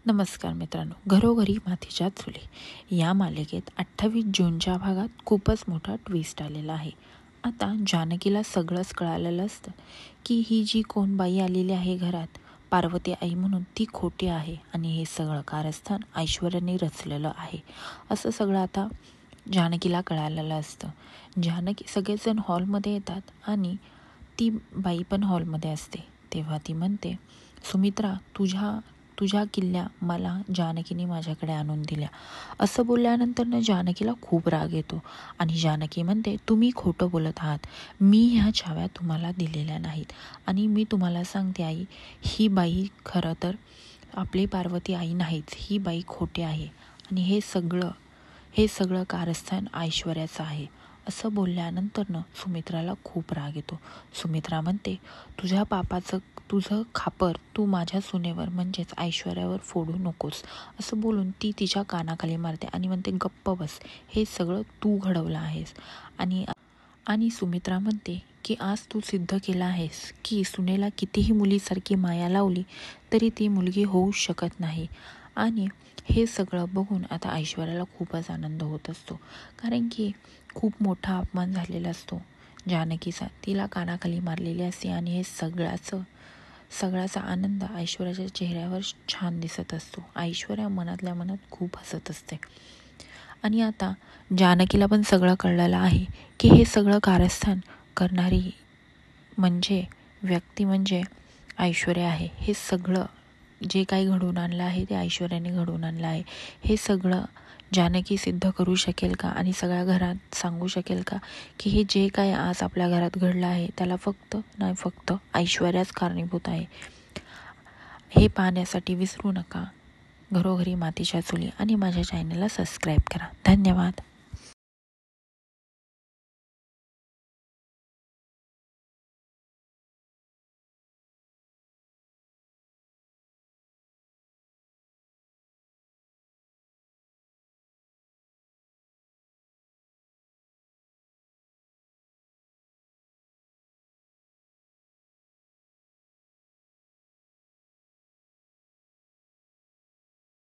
नमस्कार मित्रांनो, घरोघरी मातीच्या चुली या मालिकेत 28 जूनच्या भागात खूपच मोठा ट्विस्ट आलेला आहे. आता जानकीला सगळंच कळालेलं असतं की ही जी कोण बाई आलेली आहे घरात, पार्वती आई म्हणून, ती खोटी आहे आणि हे सगळं कारस्थान ऐश्वर्याने रचलेलं आहे असं सगळं आता जानकीला कळालेलं असतं. जानकी सगळेजण हॉलमध्ये येतात आणि ती बाई पण हॉलमध्ये असते. तेव्हा ती म्हणते, सुमित्रा, तुझ्या किल्ल्या मला जानकीने माझ्याकडे आणून दिल्या. असं बोलल्यानंतर जानकीला खूप राग येतो आणि जानकी म्हणते, तुम्ही खोटं बोलत आहात. मी ह्या छाव्या तुम्हाला दिलेल्या नाहीत आणि मी तुम्हाला सांगते आई, ही बाई खरं तर आपली पार्वती आई नाहीच, ही बाई खोटी आहे आणि हे सगळं कारस्थान ऐश्वर्याचं आहे. असं बोलल्यानंतर सुमित्राला खूप राग येतो. सुमित्रा म्हणते, तुझं खापर तू माझ्या सुनेवर म्हणजेच ऐश्वर्यावर फोडू नकोस. असं बोलून ती तिच्या कानाखाली मारते आणि म्हणते, गप्प बस, हे सगळं तू घडवलं आहेस. आणि सुमित्रा म्हणते की आज तू सिद्ध केलं आहेस की सुनेला कितीही मुलीसारखी माया लावली तरी ती मुलगी होऊ शकत नाही. आणि हे सगळं बघून आता ऐश्वर्याला खूपच आनंद होत असतो, कारण की खूप मोठा अपमान झालेला असतो जानकीचा. तिला कानाखाली मारलेली असते आणि हे सगळ्याचा आनंद ऐश्वर्याच्या चेहऱ्यावर छान दिसत असतो. ऐश्वर्या मनातल्या मनात खूप हसत असते. आणि आता जानकीला पण सगळं कळलेलं आहे की हे सगळं कारस्थान करणारी व्यक्ती म्हणजे ऐश्वर्या आहे. हे सगळं जे काही घडवून आणलं आहे ते ऐश्वर्याने घडवून आणलं आहे. हे सगळं जानकी सिद्ध करू शकेल का आणि सगळ्या घरात सांगू शकेल का की हे जे काही आज आपल्या घरात घडलं आहे त्याला फक्त ऐश्वर्याच कारणीभूत आहे. हे पाहण्यासाठी विसरू नका घरोघरी मातीच्या चुली आणि माझ्या चॅनलला सबस्क्राईब करा. धन्यवाद.